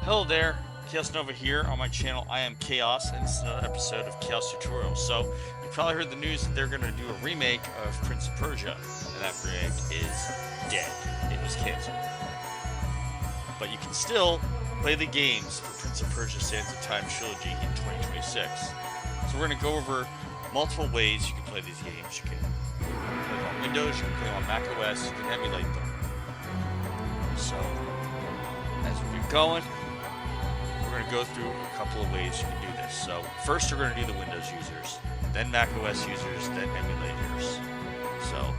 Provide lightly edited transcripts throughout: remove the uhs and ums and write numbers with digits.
Hello there, Kaos Nova here on my channel. I am Chaos, and this is another episode of Chaos Tutorials. So, you probably heard the news that they're going to do a remake of Prince of Persia, and that remake is dead. It was canceled. But you can still play the games for Prince of Persia Sands of Time Trilogy in 2026. So we're going to go over multiple ways you can play these games. You can play them on Windows, you can play them on Mac OS, you can emulate them. So, as we get going, we're going to go through a couple of ways you can do this. So first we're going to do the Windows users, then Mac OS users, then emulators. So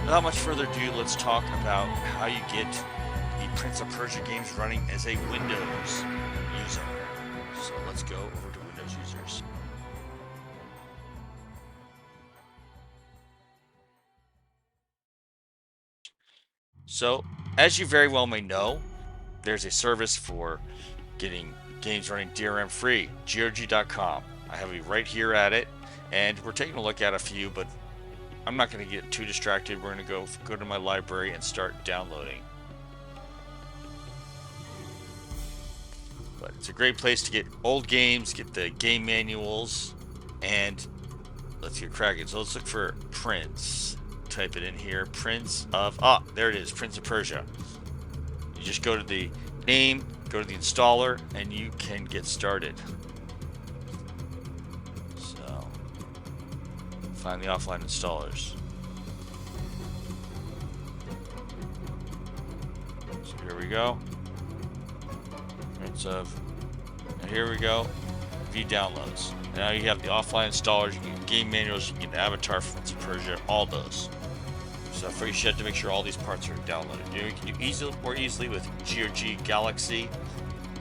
without much further ado, let's talk about how you get the Prince of Persia games running as a Windows user. So let's go over to Windows users. So as you very well may know, there's a service for getting games running DRM free, GOG.com. I have you right here at it, and we're taking a look at a few, but I'm not going to get too distracted. We're going to go to my library and start downloading. But it's a great place to get old games, get the game manuals, and let's get cracking. So let's look for Prince. Type it in here, Prince of, there it is, Prince of Persia. You just go to the name, go to the installer, and you can get started. So, find the offline installers. So here we go. And here we go. View downloads. Now you have the offline installers, you can get game manuals, you can get an avatar for Prince of Persia, all those. So first you have to make sure all these parts are downloaded. You can do more easily with GOG Galaxy,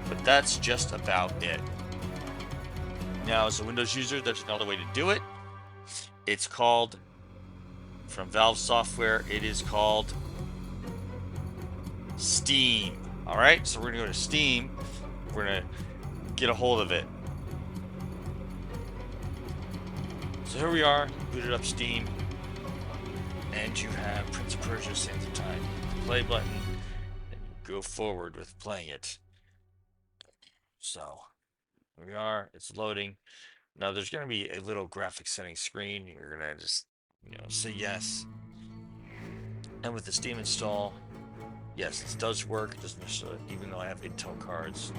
but that's just about it. Now as a Windows user, there's another way to do it. It's called, from Valve Software, it is called Steam. Alright, so we're going to go to Steam. We're going to get a hold of it. So here we are, booted up Steam. And you have Prince of Persia Sands of Time. The play button, and go forward with playing it. So here we are, it's loading. Now there's going to be a little graphic settings screen. You're going to just, say yes. And with the Steam install, yes, it does work. It doesn't necessarily, even though I have Intel cards,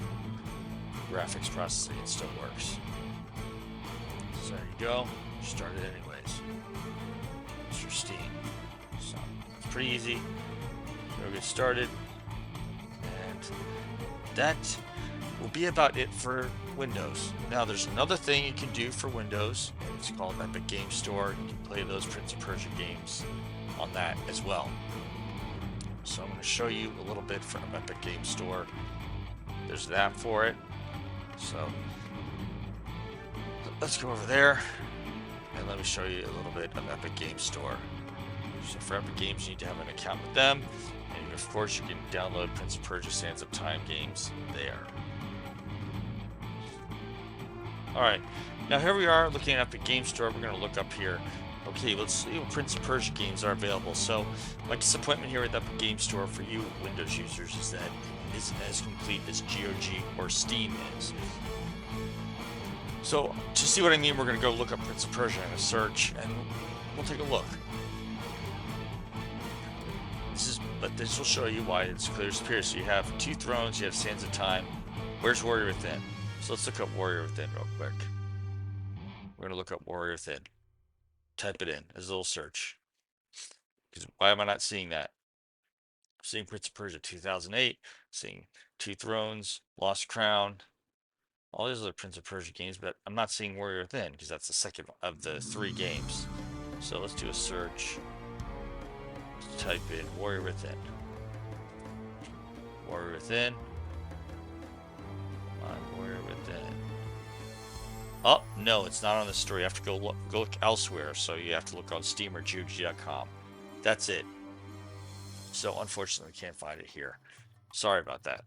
graphics processing, it still works. So there you go. Start it anyways. It's your Steam. So it's pretty easy. We'll get started. And that will be about it for Windows. Now there's another thing you can do for Windows. It's called Epic Game Store. You can play those Prince of Persia games on that as well. So I'm going to show you a little bit from Epic Game Store. There's that for it. So let's go over there and let me show you a little bit of Epic Game Store. So for Epic Games, you need to have an account with them, and of course you can download Prince of Persia Sands of Time games there. Alright, now here we are looking at Epic Game Store. We're going to look up here. Okay, let's see what Prince of Persia games are available. So my disappointment here with Epic Game Store for you Windows users is that it isn't as complete as GOG or Steam is. So to see what I mean, we're going to go look up Prince of Persia in a search, and we'll take a look. But this will show you why it's clear as clear. So you have Two Thrones, you have Sands of Time. Where's Warrior Within? So let's look up Warrior Within real quick. We're going to look up Warrior Within. Type it in as a little search. Because why am I not seeing that? I'm seeing Prince of Persia 2008, seeing Two Thrones, Lost Crown, all these other Prince of Persia games, but I'm not seeing Warrior Within because that's the second of the 3 games. So let's do a search. Let's type in Warrior Within. Warrior Within. Come on, Warrior Within. Oh, no, it's not on the store. You have to go look elsewhere. So you have to look on Steam or GOG.com. That's it. So unfortunately, we can't find it here. Sorry about that.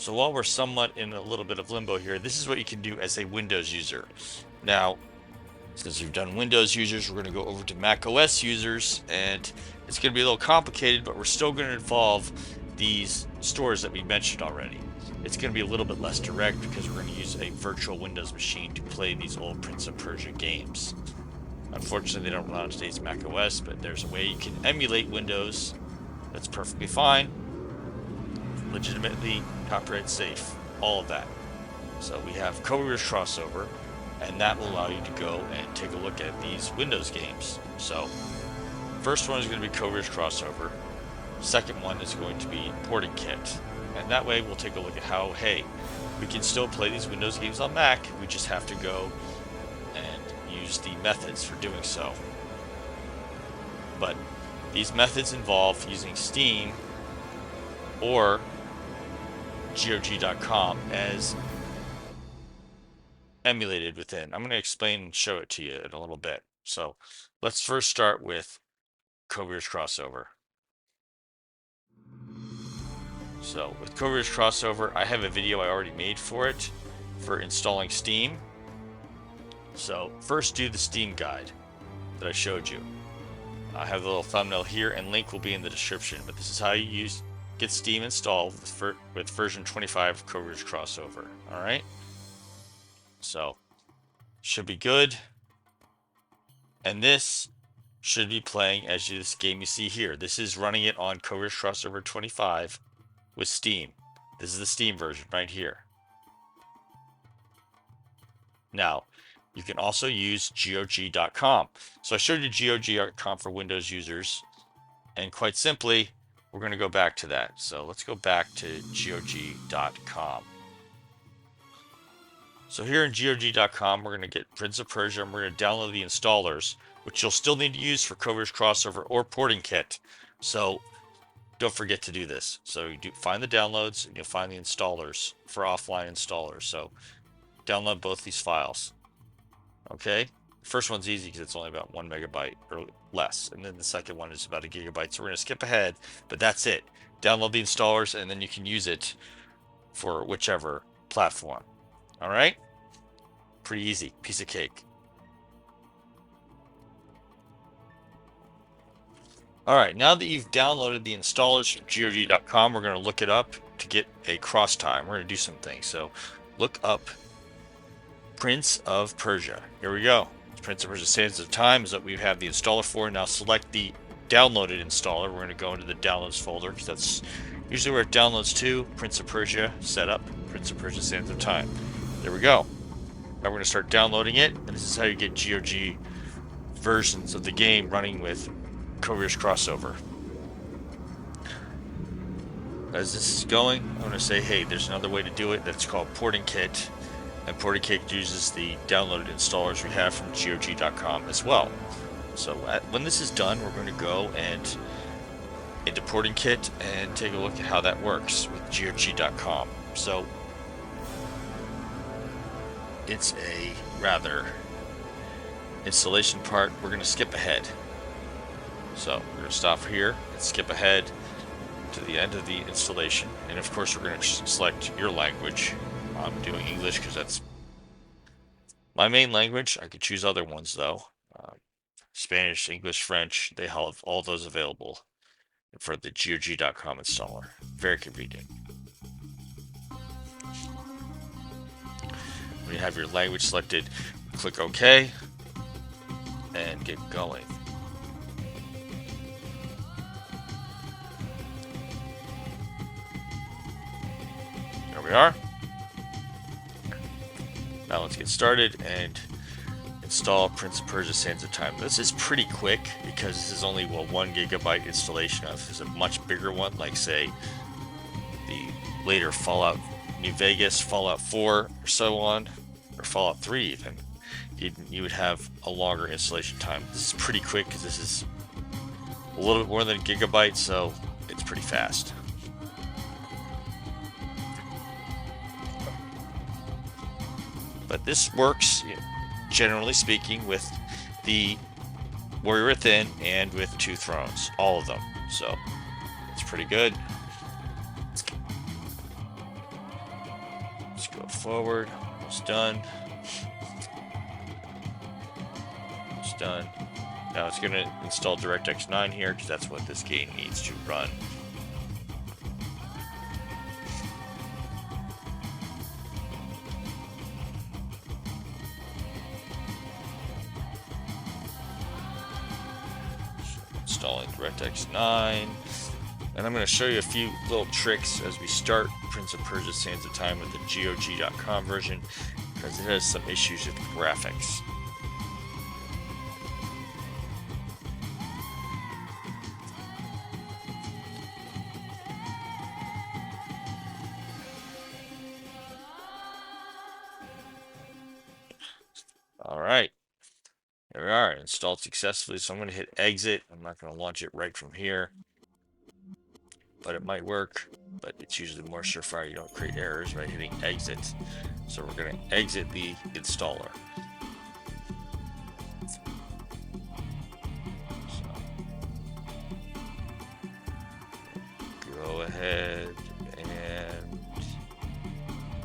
So while we're somewhat in a little bit of limbo here, this is what you can do as a Windows user. Now, since we've done Windows users, we're going to go over to Mac OS users, and it's going to be a little complicated, but we're still going to involve these stores that we mentioned already. It's going to be a little bit less direct because we're going to use a virtual Windows machine to play these old Prince of Persia games. Unfortunately, they don't run on today's Mac OS, but there's a way you can emulate Windows that's perfectly fine, legitimately copyright safe, all of that. So we have Codeweavers Crossover, and that will allow you to go and take a look at these Windows games. So first one is going to be Codeweavers Crossover. Second one is going to be Porting Kit. And that way we'll take a look at how, hey, we can still play these Windows games on Mac, we just have to go and use the methods for doing so. But these methods involve using Steam or GOG.com as emulated within. I'm going to explain and show it to you in a little bit. So let's first start with Codeweavers Crossover. So with Codeweavers Crossover, I have a video I already made for it for installing Steam. So first do the Steam guide that I showed you. I have the little thumbnail here, and link will be in the description, but this is how you get Steam installed with version 25 of Codeweavers Crossover. Alright? So, should be good. And this should be playing as this game you see here. This is running it on Codeweavers Crossover 25 with Steam. This is the Steam version right here. Now, you can also use GOG.com. So I showed you GOG.com for Windows users, and quite simply, we're going to go back to that. So let's go back to GOG.com. So here in GOG.com, we're going to get Prince of Persia, and we're going to download the installers, which you'll still need to use for Codeweavers Crossover or Porting Kit. So don't forget to do this. So you do find the downloads, and you'll find the installers for offline installers. So download both these files. Okay, first one's easy because it's only about 1 megabyte or less, and then the second one is about 1 gigabyte. So we're going to skip ahead, but that's it. Download the installers, and then you can use it for whichever platform. All right, pretty easy, piece of cake. All right, now that you've downloaded the installers from GOG.com, we're going to look it up to get a cross time. We're going to do some things. So look up Prince of Persia. Here we go. Prince of Persia Sands of Time is what we have the installer for. Now select the downloaded installer. We're going to go into the downloads folder because that's usually where it downloads to. Prince of Persia setup, Prince of Persia Sands of Time. There we go. Now we're going to start downloading it, and this is how you get GOG versions of the game running with Codeweavers Crossover. As this is going, I'm going to say, hey, there's another way to do it that's called Porting Kit. And Porting Kit uses the downloaded installers we have from GOG.com as well. So when this is done, we're going to go and into Porting Kit and take a look at how that works with GOG.com. So it's a rather installation part. We're going to skip ahead. So we're going to stop here and skip ahead to the end of the installation. And of course, we're going to select your language. I'm doing English because that's my main language. I could choose other ones though. Spanish, English, French, they have all those available for the GOG.com installer. Very convenient. When you have your language selected, click OK and get going. There we are. Now let's get started and install Prince of Persia Sands of Time. This is pretty quick because this is only a 1 gigabyte installation of. This is a much bigger one, like say the later Fallout New Vegas, Fallout 4, or so on, or Fallout 3 even. You would have a longer installation time. This is pretty quick because this is a little bit more than a gigabyte, so it's pretty fast. But this works, generally speaking, with the Warrior Within and with Two Thrones, all of them. So it's pretty good. forward. Almost done. It's done. Now it's going to install DirectX 9 here because that's what this game needs to run. Installing DirectX 9. And I'm going to show you a few little tricks as we start Prince of Persia Sands of Time with the GOG.com version because it has some issues with graphics. Alright, there we are, installed successfully, so I'm going to hit exit. I'm not going to launch it right from here, but it might work, but it's usually more surefire. You don't create errors by hitting exit. So we're going to exit the installer. So, go ahead and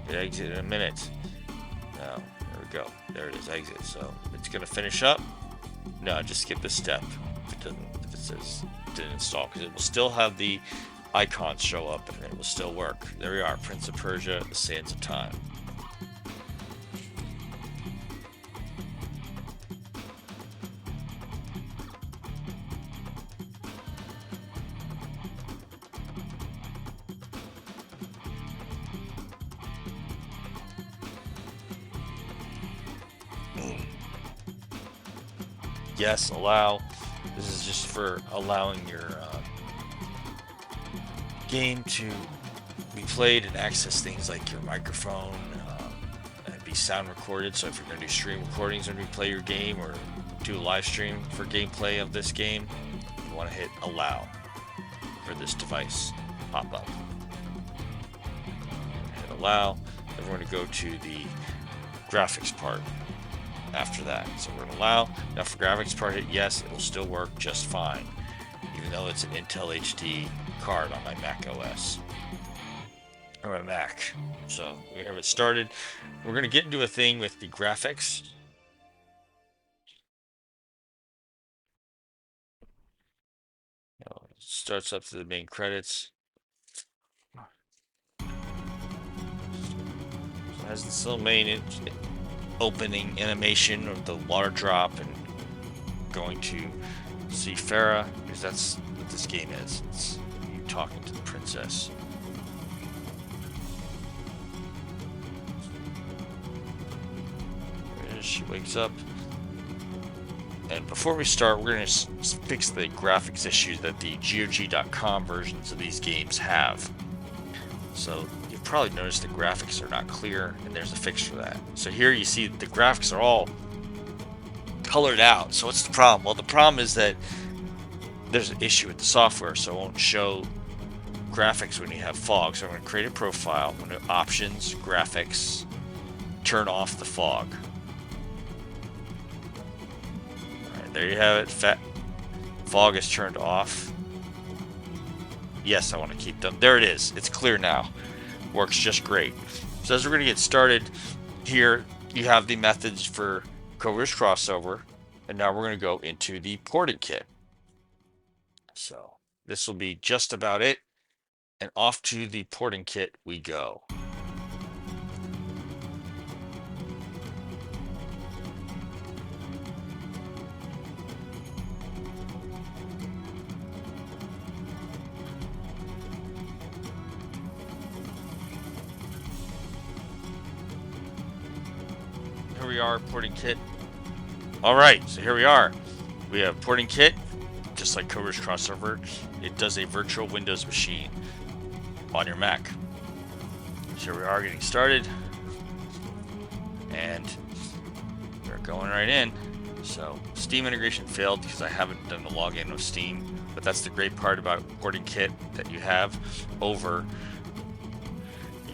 hit exit in a minute. Now, there we go. There it is, exit. So it's going to finish up. No, just skip this step if it says didn't install, because it will still have the icons show up and it will still work. There we are, Prince of Persia, the Sands of Time. Yes, allow. This is just for allowing your game to be played and access things like your microphone and be sound recorded. So if you're going to do stream recordings when you play your game or do a live stream for gameplay of this game, you want to hit allow for this device pop up. Hit allow. Then we're going to go to the graphics part after that. So we're going to allow. Now for graphics part, hit yes. It will still work just fine, even though it's an Intel HD card on my Mac OS or my Mac. So we have it started. We're going to get into a thing with the graphics. It starts up to the main credits. So it has this little main opening animation of the water drop and going to see Farah, because that's what this game is. It's you talking to the princess. There it is. She wakes up. And before we start, we're going to fix the graphics issues that the GOG.com versions of these games have. So you've probably noticed the graphics are not clear, and there's a fix for that. So here you see the graphics are all colored out. So what's the problem? Well, the problem is that there's an issue with the software, so it won't show graphics when you have fog. So I'm going to create a profile. I'm going to options, graphics, turn off the fog. All right, there you have it. Fog is turned off. Yes, I want to keep them. There it is. It's clear now. Works just great. So as we're going to get started here, you have the methods for Codeweavers Crossover, and now we're going to go into the porting kit. So this will be just about it, and off to the porting kit we go. Here we are, porting kit. Alright, so here we are. We have porting kit, just like Codeweavers Crossover. It does a virtual Windows machine on your Mac. So here we are getting started. And we're going right in. So Steam integration failed because I haven't done the login of Steam. But that's the great part about porting kit that you have over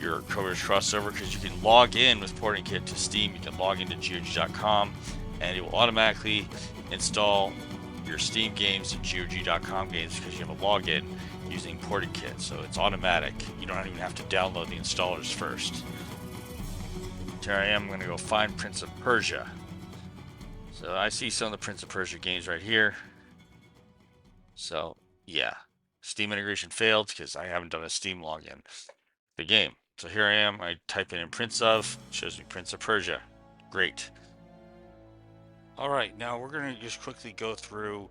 your Codeweavers Crossover, because you can log in with porting kit to Steam. You can log into GOG.com and it will automatically install your Steam games and GOG.com games because you have a login using porting kit. So it's automatic. You don't even have to download the installers first. Here I am going to go find Prince of Persia. So I see some of the Prince of Persia games right here. So yeah, Steam integration failed because I haven't done a Steam login. The game. So here I am. I type in Prince of, shows me Prince of Persia. Great. All right, now we're going to just quickly go through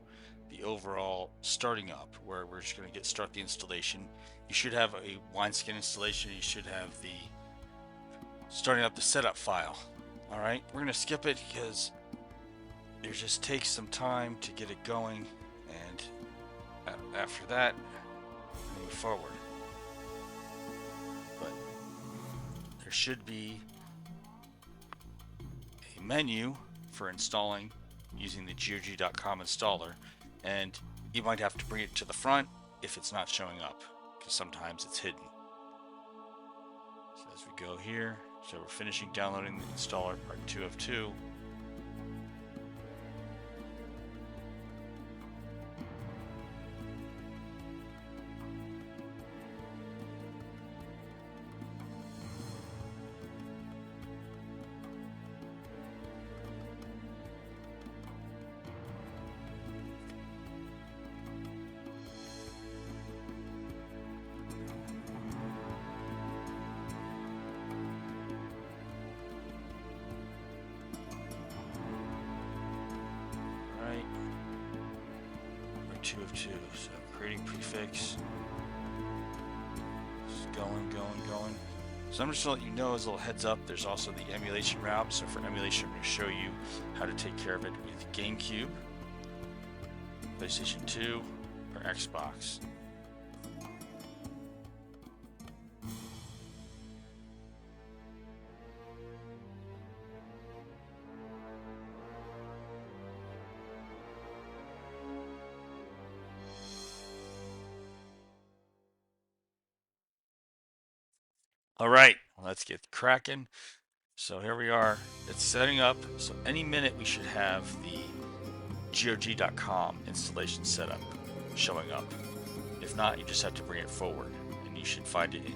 the overall starting up, where we're just going to start the installation. You should have a wineskin installation. You should have the starting up the setup file. All right, we're going to skip it because it just takes some time to get it going, and after that, move forward. But there should be a menu for installing using the GOG.com installer, and you might have to bring it to the front if it's not showing up, because sometimes it's hidden. So as we go here, so we're finishing downloading the installer part 2 of 2. Part 2 of 2. So creating prefix. Just going. So I'm just going to let you know as a little heads up, there's also the emulation route. So for emulation, I'm going to show you how to take care of it with GameCube, PlayStation 2, or Xbox. All right, let's get cracking. So here we are. It's setting up. So any minute we should have the GOG.com installation setup showing up. If not, you just have to bring it forward, and you should find it in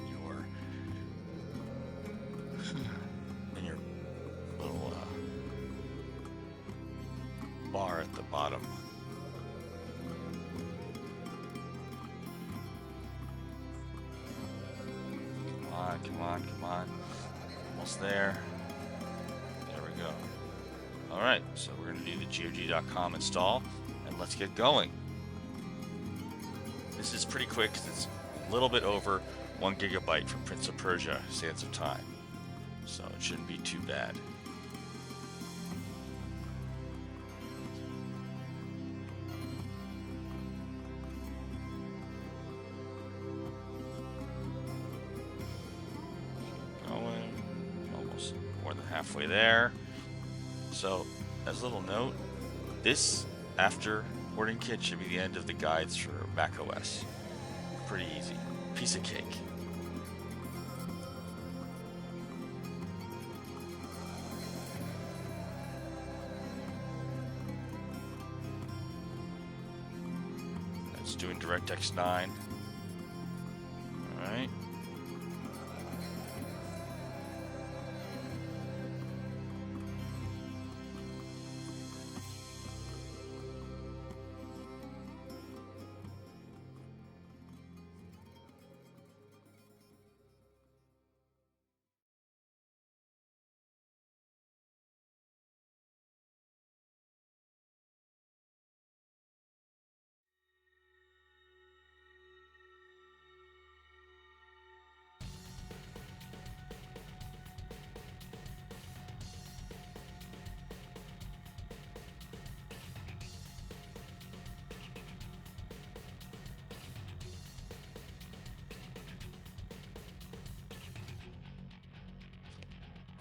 your little bar at the bottom. Come on. Almost there. There we go. All right, so we're going to do the GOG.com install, and let's get going. This is pretty quick because it's a little bit over 1 gigabyte from Prince of Persia, Sands of Time. So it shouldn't be too bad. Halfway there. So as a little note, this after porting kit should be the end of the guides for macOS. Pretty easy. Piece of cake. That's doing DirectX 9. All right.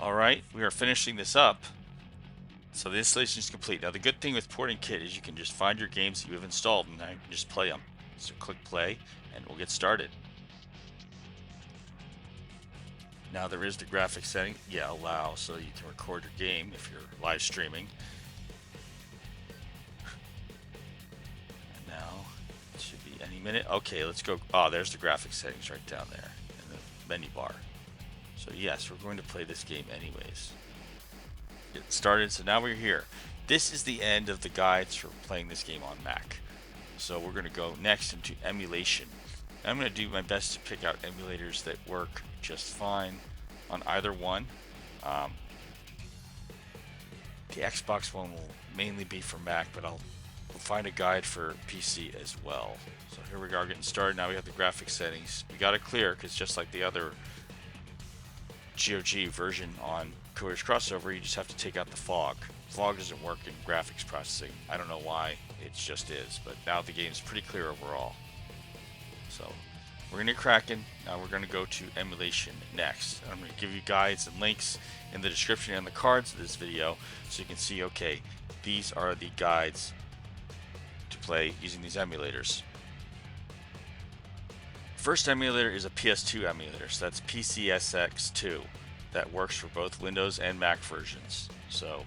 Alright, we are finishing this up. So the installation is complete. Now the good thing with porting kit is you can just find your games that you have installed and then just play them. So click play and we'll get started. Now there is the graphics setting. Yeah, allow, so you can record your game if you're live streaming. And now it should be any minute. Okay, let's go. Oh, there's the graphics settings right down there in the menu bar. So yes, we're going to play this game anyways. It started, so now we're here. This is the end of the guides for playing this game on Mac. So we're going to go next into emulation. I'm going to do my best to pick out emulators that work just fine on either one. The Xbox one will mainly be for Mac, but we'll find a guide for PC as well. So here we are getting started. Now we have the graphics settings. We got to clear because just like the other GOG version on Codeweavers Crossover, you just have to take out the fog. Fog doesn't work in graphics processing. I don't know why, it just is, but now the game's pretty clear overall. So we're going to cracking. Now we're going to go to emulation next. I'm going to give you guides and links in the description and the cards of this video so you can see, okay, these are the guides to play using these emulators. First emulator is a PS2 emulator, so that's PCSX2. That works for both Windows and Mac versions, so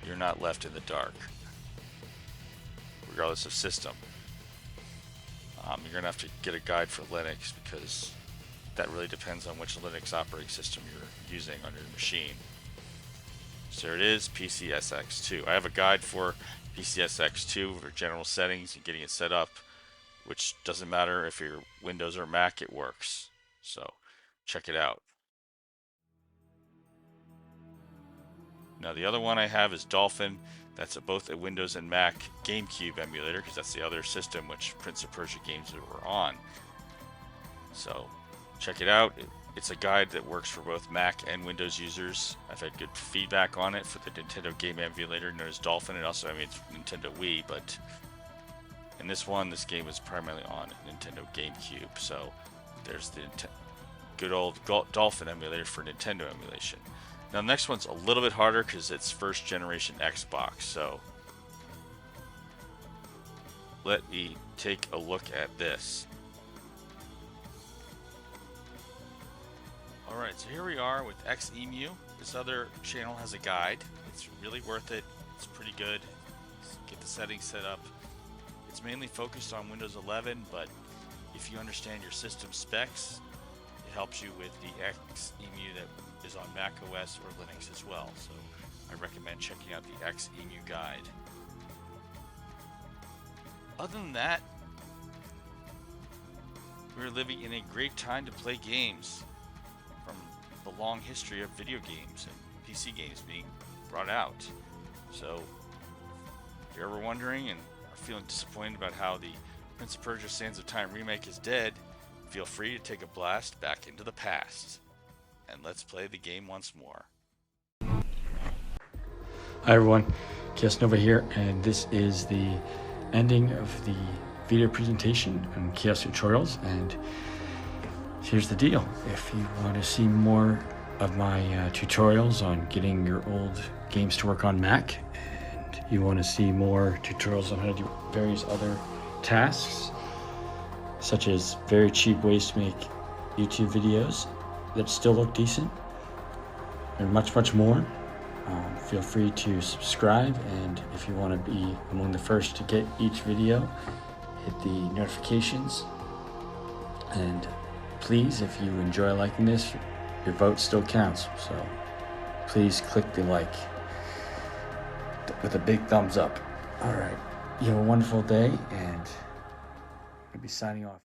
you're not left in the dark, regardless of system. You're going to have to get a guide for Linux because that really depends on which Linux operating system you're using on your machine. So there it is, PCSX2. I have a guide for PCSX2 for general settings and getting it set up, which doesn't matter if you're Windows or Mac, it works. So check it out. Now the other one I have is Dolphin. That's both a Windows and Mac GameCube emulator because that's the other system which Prince of Persia games were on. So check it out. It's a guide that works for both Mac and Windows users. I've had good feedback on it for the Nintendo game emulator known as Dolphin, and also, I mean, it's Nintendo Wii, but in this one, this game was primarily on Nintendo GameCube. So there's the good old Dolphin emulator for Nintendo emulation. Now the next one's a little bit harder because it's first generation Xbox, so let me take a look at this. Alright, so here we are with Xemu. This other channel has a guide. It's really worth it. It's pretty good. Get the settings set up. It's mainly focused on Windows 11, but if you understand your system specs, it helps you with the Xemu that is on Mac OS or Linux as well. So I recommend checking out the Xemu guide. Other than that, we're living in a great time to play games from the long history of video games and PC games being brought out. So if you're ever wondering and are feeling disappointed about how the Prince of Persia Sands of Time remake is dead, feel free to take a blast back into the past. And let's play the game once more. Hi everyone, Kaos Nova here, and this is the ending of the video presentation on Chaos Tutorials. And here's the deal: if you want to see more of my tutorials on getting your old games to work on Mac, and you want to see more tutorials on how to do various other tasks, such as very cheap ways to make YouTube videos that still look decent, and much more, feel free to subscribe. And if you want to be among the first to get each video, hit the notifications. And please, if you enjoy liking this, your vote still counts, so please click the like with a big thumbs up. All right, you have a wonderful day, and I'll be signing off.